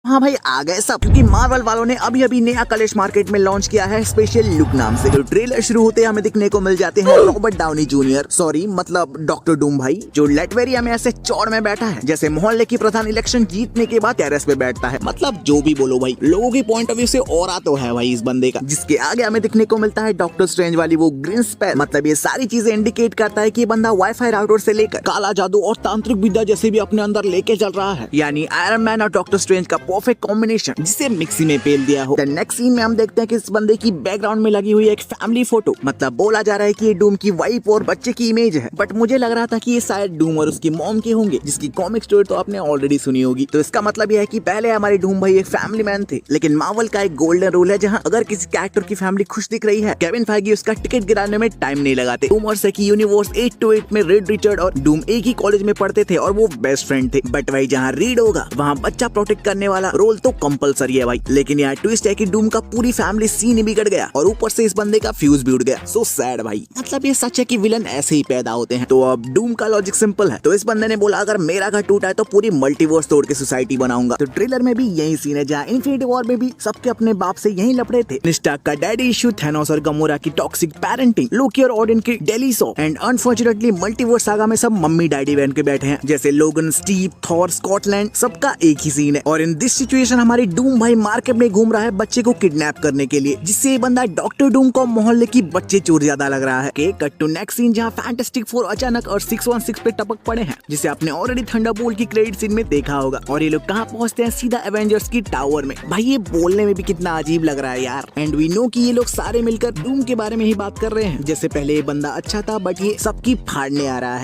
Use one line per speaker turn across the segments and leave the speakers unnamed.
हाँ भाई आ गए सब, क्योंकि मार्वल वालों ने अभी अभी नया कलेश मार्केट में लॉन्च किया है स्पेशल लुक नाम से। जो ट्रेलर शुरू होते हमें दिखने को मिल जाते हैं रॉबर्ट डाउनी जूनियर, सॉरी मतलब डॉक्टर डूम भाई, जो लेटवेरिया में ऐसे चौड़ में बैठा है जैसे मोहल्ले की प्रधान इलेक्शन जीतने के बाद टेरेस पे बैठता है। मतलब जो भी बोलो भाई, लोगों के पॉइंट ऑफ व्यू से और तो है भाई इस बंदे का। जिसके आगे हमें दिखने को मिलता है डॉक्टर स्ट्रेंज वाली वो ग्रीन स्पेल। मतलब ये सारी चीजें इंडिकेट करता है कि ये बंदा वाईफाई राउटर से लेकर काला जादू और तांत्रिक विद्या जैसे भी अपने अंदर लेके चल रहा है। यानी आयरन मैन और डॉक्टर स्ट्रेंज का परफेक्ट कॉम्बिनेशन जिसे मिक्सी में पेल दिया हो। नेक्स्ट सीन में हम देखते हैं कि इस बंदे की बैकग्राउंड में लगी हुई एक फैमिली फोटो। मतलब बोला जा रहा है कि ये डूम की वाइफ और बच्चे की इमेज है, बट मुझे लग रहा था कि ये शायद डूम और उसकी मॉम के होंगे, जिसकी कॉमिक स्टोरी तो आपने ऑलरेडी सुनी होगी। तो इसका मतलब यह है कि पहले हमारे डूम भाई एक फैमिली मैन थे, लेकिन मार्वल का एक गोल्डन रूल है जहाँ अगर किसी कैरेक्टर की फैमिली खुश दिख रही है, केविन फाइगी उसका टिकट गिराने में टाइम नहीं लगाते। डूम और सेकी यूनिवर्स 8-8 में रेड रिचर्ड और डूम एक ही कॉलेज में पढ़ते थे और वो बेस्ट फ्रेंड थे। बट भाई जहाँ रीड होगा वहाँ बच्चा प्रोटेक्ट करने वाला रोल तो कंपलसरी है भाई। लेकिन यहाँ ट्विस्ट है कि डूम का पूरी फैमिली सीन ही बिगड़ गया और ऊपर से इस बंदे का फ्यूज भी उड़ गया। सो सैड भाई। मतलब ये सच है कि विलन ऐसे ही पैदा होते हैं। तो अब डूम का लॉजिक सिंपल है। तो इस बंदे ने बोला अगर मेरा घर टूटा है तो पूरी मल्टीवर्स तोड़ के सोसाइटी बनाऊंगा। तो ट्रेलर में भी यही सीन है, जहाँ इन्फिनिटी वॉर में भी सबके अपने बाप से यही लपड़े थे। स्टार्क का डैडी इशू, थैनोस और गमोरा की टॉक्सिक पेरेंटिंग, लोकी और ओडिन की daily so, and unfortunately multiverse saga में सब मम्मी डैडी बहन के बैठे हैं, जैसे लोगन, स्टीव, थॉर, स्कॉटलैंड, सबका एक ही सीन है। और इन दिस सिचुएशन हमारी डूम भाई मार्केट में घूम रहा है बच्चे को किडनैप करने के लिए, जिससे ये बंदा डॉक्टर डूम को मोहल्ले की बच्चे चोर ज्यादा लग रहा है। कट टू नेक्स्ट सीन, जहाँ फैंटास्टिक फोर अचानक और 616 पे टपक पड़े हैं, जिसे आपने ऑलरेडी थंडरबोल्ट की क्रेडिट सीन में देखा होगा। और ये लोग कहाँ पहुँचते हैं? सीधा एवेंजर्स की टावर में। भाई ये बोलने में भी कितना अजीब लग रहा है यार। एंड वी नो कि ये लोग सारे मिलकर डूम के बारे में ही बात कर रहे हैं, जैसे पहले ये बंदा अच्छा था बट ये सबकी फाड़ने आ रहा है।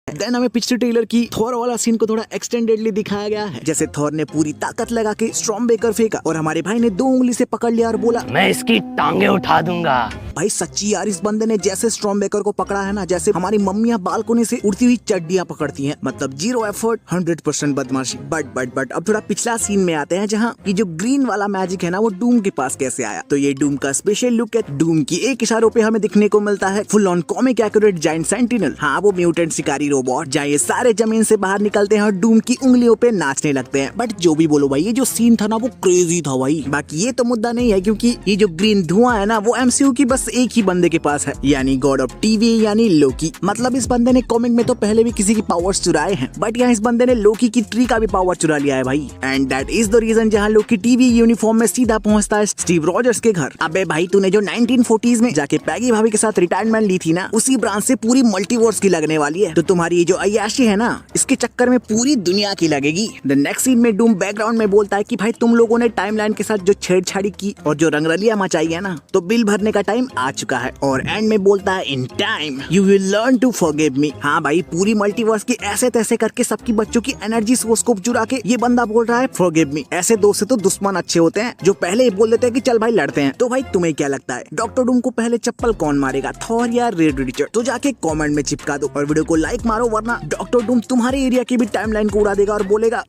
देन हमें पिछले ट्रेलर की थॉर वाला सीन को थोड़ा एक्सटेंडेडली दिखाया गया है, जैसे थॉर ने पूरी ताकत लगा के स्टॉर्म बेकर फेंका और हमारे भाई ने 2 उंगली से पकड़ लिया और बोला
मैं इसकी टांगे उठा दूंगा।
भाई सच्ची यार, इस बंदे ने जैसे स्टॉर्म बेकर को पकड़ा है ना, जैसे हमारी मम्मियां बालकोनी से उड़ती हुई चड्डियां पकड़ती हैं। मतलब 0 एफर्ट 100% बदमाशी। बट अब थोड़ा पिछला सीन में आते हैं, जहाँ ये जो ग्रीन वाला मैजिक है ना वो डूम के पास कैसे आया। तो ये डूम का स्पेशल लुक है। डूम की एक इशारों पे हमें दिखने को मिलता है full on comic accurate giant sentinel. हाँ वो म्यूटेंट शिकारी रोबोट, जहाँ ये सारे जमीन से बाहर निकलते हैं और डूम की उंगलियों पे नाचने लगते हैं। बट जो भी बोलो भाई, ये जो सीन था ना वो क्रेजी था भाई। बाकी ये तो मुद्दा नहीं है, क्योंकि ये जो ग्रीन धुआं है ना वो एमसीयू की बस एक ही बंदे के पास है, यानी गॉड ऑफ टीवी यानी लोकी। मतलब इस बंदे ने कॉमिक में तो पहले भी किसी की पावर्स चुराए हैं, बट यहाँ इस बंदे ने लोकी की ट्री का भी पावर चुरा लिया है भाई। And that is the reason जहाँ लोकी टीवी यूनिफॉर्म में सीधा पहुंचता है स्टीव रॉजर्स के घर। अबे भाई तूने जो 1940s में जाके पैगी भाभी के साथ रिटायरमेंट ली थी ना, उसी ब्रांच से पूरी मल्टीवर्स की लगने वाली है। तो तुम्हारी ये जो अय्याशी है ना, इसके चक्कर में पूरी दुनिया की लगेगी। द नेक्स्ट सीन में डूम बैकग्राउंड में बोलता है कि भाई तुम लोगों ने टाइमलाइन के साथ जो छेड़छाड़ी की और जो रंगरलियां मचाई है ना, तो बिल भरने का टाइम आ चुका है। और एंड में बोलता है in time you will learn to forgive me. हाँ भाई पूरी मल्टीवर्स की ऐसे तैसे करके सबकी बच्चों की एनर्जी सोर्स को चुरा के ये बंदा बोल रहा है फॉरगिव मी। ऐसे दोस्त से तो दुश्मन अच्छे होते हैं, जो पहले ही बोल देते हैं कि चल भाई लड़ते हैं। तो भाई तुम्हें क्या लगता है डॉक्टर डूम को पहले चप्पल कौन मारेगा, थॉर या रेड रिचर्ड? तो जाके कमेंट में चिपका दो और वीडियो को लाइक मारो, वरना डॉक्टर डूम तुम्हारे एरिया की भी टाइमलाइन को उड़ा देगा और बोलेगा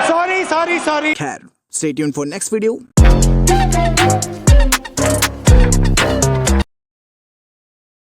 सॉरी। खैर stay tuned for next video.